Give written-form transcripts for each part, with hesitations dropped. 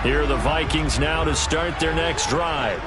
Here are the Vikings now to start their next drive.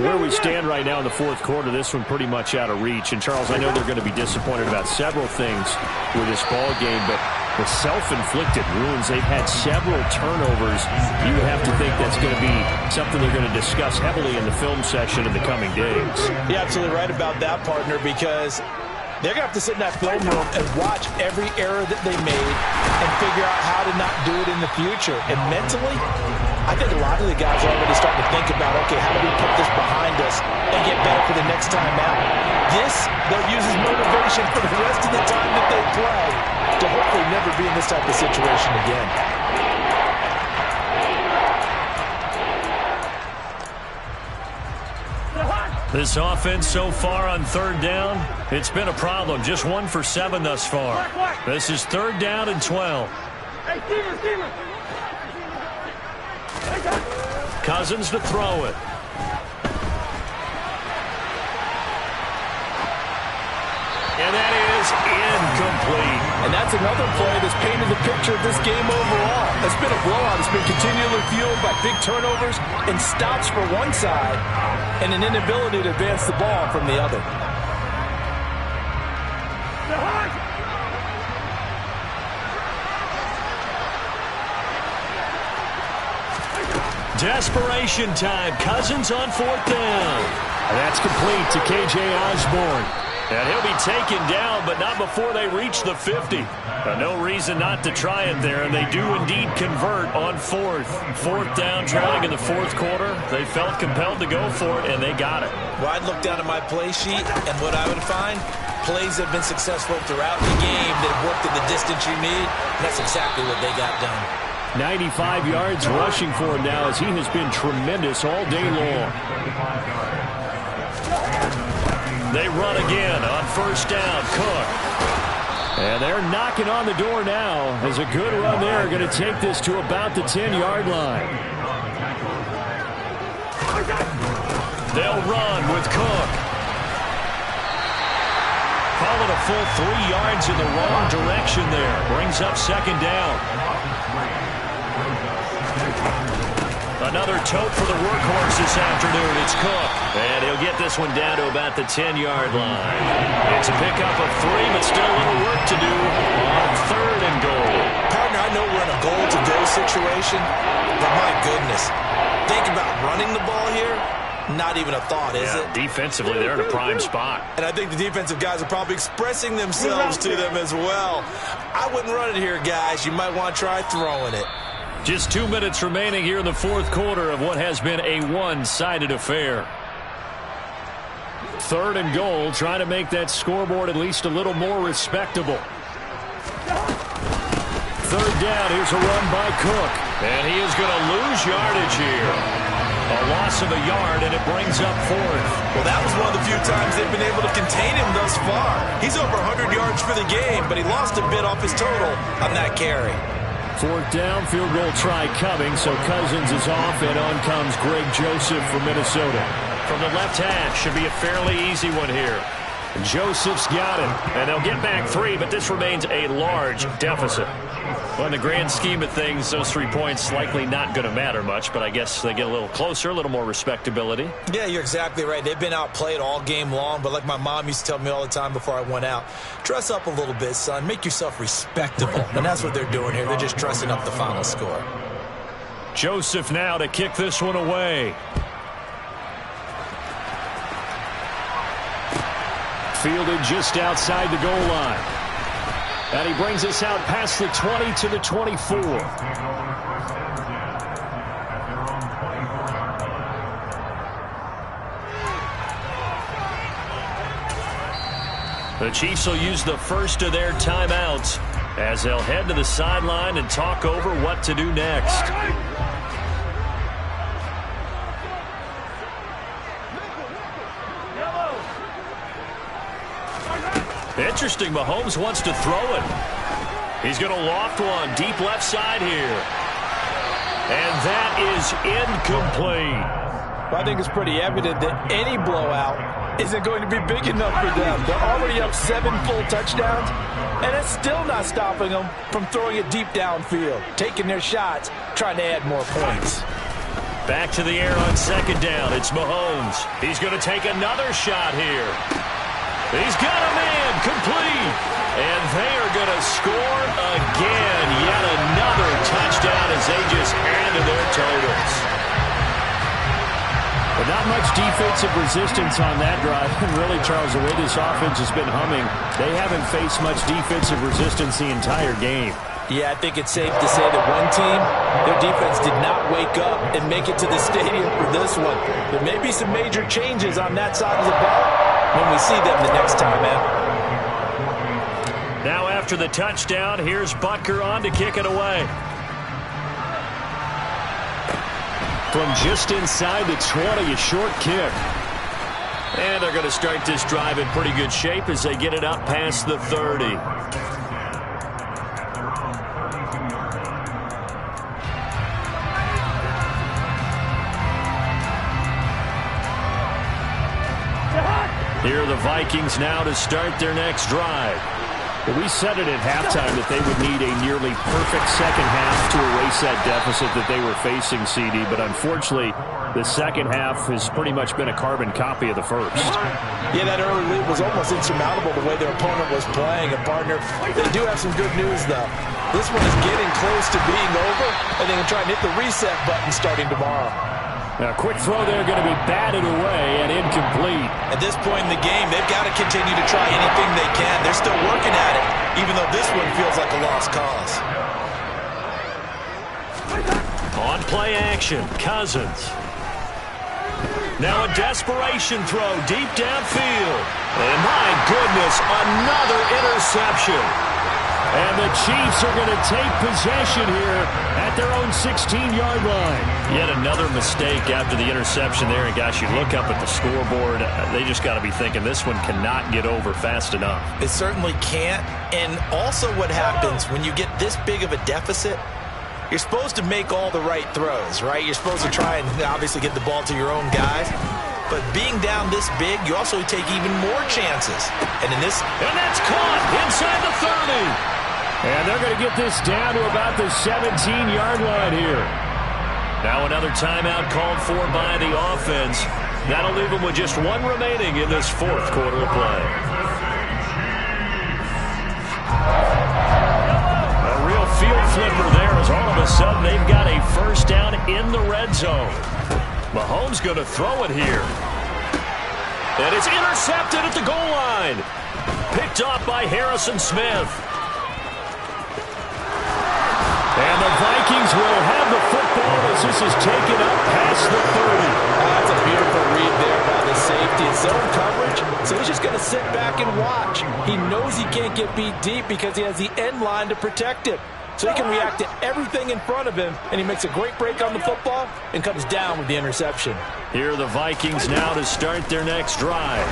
Where we stand right now in the fourth quarter, this one pretty much out of reach. And, Charles, I know they're going to be disappointed about several things with this ball game, but the self-inflicted wounds, they've had several turnovers. You would have to think that's going to be something they're going to discuss heavily in the film session in the coming days. You're absolutely right about that, partner, because they're going to have to sit in that film room and watch every error that they made and figure out how to not do it in the future. And mentally, I think a lot of the guys are already starting to think about, okay, how do we put this behind us and get better for the next time out? This, they'll use as motivation for the rest of the time that they play to hopefully never be in this type of situation again. This offense so far on third down, it's been a problem. Just 1 for 7 thus far. This is third down and 12. Cousins to throw it. And that is incomplete. And that's another play that's painted the picture of this game overall. It's been a blowout. It's been continually fueled by big turnovers and stops for one side and an inability to advance the ball from the other. Desperation time. Cousins on fourth down. And that's complete to K.J. Osborne. And he'll be taken down, but not before they reach the 50. No reason not to try it there, and they do indeed convert on fourth. Fourth down, trailing in the fourth quarter. They felt compelled to go for it, and they got it. Well, I'd look down at my play sheet, and what I would find, plays have been successful throughout the game. They've worked in the distance you need, and that's exactly what they got done. 95 yards rushing for him now, as he has been tremendous all day long. They run again on first down. Cook. And they're knocking on the door now, as a good run there going to take this to about the 10-yard line. They'll run with Cook. Call it a full 3 yards in the wrong direction there. Brings up second down. Another tote for the workhorse this afternoon. It's Cook. And he'll get this one down to about the 10-yard line. It's a pickup of 3, but still a little work to do on third and goal. Partner, I know we're in a goal-to-go situation, but my goodness. Think about running the ball here. Not even a thought, is it? Defensively, they're in a prime spot. And I think the defensive guys are probably expressing themselves to them as well. I wouldn't run it here, guys. You might want to try throwing it. Just 2 minutes remaining here in the fourth quarter of what has been a one-sided affair. Third and goal, trying to make that scoreboard at least a little more respectable. Third down, here's a run by Cook. And he is going to lose yardage here. A loss of a yard, and it brings up fourth. Well, that was one of the few times they've been able to contain him thus far. He's over 100 yards for the game, but he lost a bit off his total on that carry. Fourth down, field goal try coming, so Cousins is off, and on comes Greg Joseph from Minnesota. From the left hash, should be a fairly easy one here. Joseph's got it, and they'll get back 3, but this remains a large deficit. Well, in the grand scheme of things, those 3 points likely not going to matter much, but I guess they get a little closer, a little more respectability. Yeah, you're exactly right. They've been outplayed all game long, but like my mom used to tell me all the time before I went out, dress up a little bit, son. Make yourself respectable. And that's what they're doing here. They're just dressing up the final score. Joseph now to kick this one away. Fielded just outside the goal line. And he brings us out past the 20 to the 24. The Chiefs will use the first of their timeouts as they'll head to the sideline and talk over what to do next. Interesting, Mahomes wants to throw it. He's going to loft one deep left side here. And that is incomplete. Well, I think it's pretty evident that any blowout isn't going to be big enough for them. They're already up 7 full touchdowns, and it's still not stopping them from throwing it deep downfield, taking their shots, trying to add more points. Back to the air on second down. It's Mahomes. He's going to take another shot here. He's got a man complete. And they are going to score again. Yet another touchdown as they just add to their totals. But not much defensive resistance on that drive. And really, Charles, the way this offense has been humming, they haven't faced much defensive resistance the entire game. Yeah, I think it's safe to say that one team, their defense did not wake up and make it to the stadium for this one. There may be some major changes on that side of the ball when we see them the next time out. Now after the touchdown, here's Butker on to kick it away. From just inside the 20, a short kick. And they're going to start this drive in pretty good shape as they get it up past the 30. Here are the Vikings now to start their next drive. We said it at halftime that they would need a nearly perfect second half to erase that deficit that they were facing, CD. But unfortunately, the second half has pretty much been a carbon copy of the first. Yeah, that early lead was almost insurmountable the way their opponent was playing. And, partner, they do have some good news, though. This one is getting close to being over, and they can try and hit the reset button starting tomorrow. A quick throw there going to be batted away and incomplete. At this point in the game, they've got to continue to try anything they can. They're still working at it, even though this one feels like a lost cause. On play action, Cousins. Now a desperation throw deep downfield. And my goodness, another interception. And the Chiefs are going to take possession here at their own 16-yard line. Yet another mistake after the interception there. And, gosh, you look up at the scoreboard, they just got to be thinking this one cannot get over fast enough. It certainly can't. And also what happens when you get this big of a deficit, you're supposed to make all the right throws, right? You're supposed to try and obviously get the ball to your own guys. But being down this big, you also take even more chances. And that's caught inside the 30. And they're going to get this down to about the 17-yard line here. Now another timeout called for by the offense. That'll leave them with just one remaining in this fourth quarter of play. A real field flipper there as all of a sudden they've got a first down in the red zone. Mahomes going to throw it here. And it's intercepted at the goal line. Picked off by Harrison Smith. And the Vikings will have the football as this is taken up past the 30. That's a beautiful read there by the safety. It's zone coverage, so he's just going to sit back and watch. He knows he can't get beat deep because he has the end line to protect him. So he can react to everything in front of him, and he makes a great break on the football and comes down with the interception. Here are the Vikings now to start their next drive.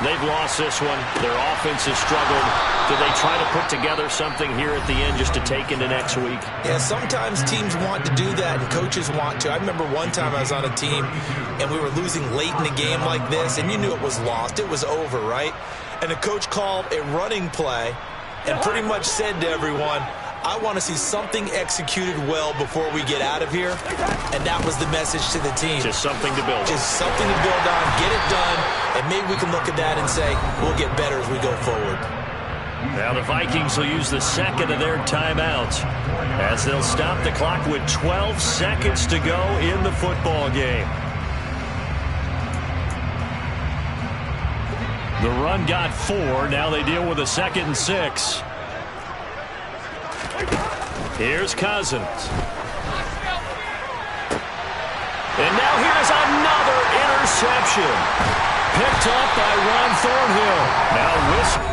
They've lost this one. Their offense has struggled. Do they try to put together something here at the end just to take into next week? Yeah, sometimes teams want to do that and coaches want to. I remember one time I was on a team and we were losing late in the game like this, and you knew it was lost. It was over, right? And the coach called a running play and pretty much said to everyone, I want to see something executed well before we get out of here. And that was the message to the team. Just something to build on. Just something to build on, get it done, and maybe we can look at that and say, we'll get better as we go forward. Now the Vikings will use the second of their timeouts as they'll stop the clock with 12 seconds to go in the football game. The run got 4. Now they deal with a 2nd and 6. Here's Cousins. And now here's another interception. Picked up by Ron Thornhill. Now Whisper.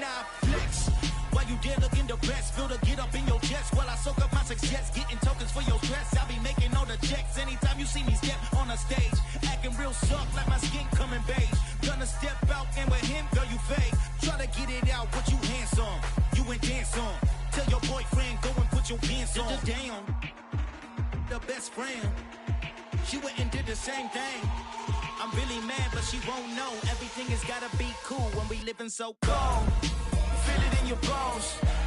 I flex. While you there looking the best, feel the get up in your chest while I soak up my success, getting tokens for your stress. I'll be making all the checks anytime you see me step on a stage, acting real soft like my skin coming beige. Gonna step out and with him, girl, you fake. Try to get it out, but you handsome, you ain't dance on. Tell your boyfriend, go and put your pants on. Damn, the best friend, she went and did the same thing. I'm really mad, but she won't know. Everything has gotta be cool when we living so cold. Feel it in your bones.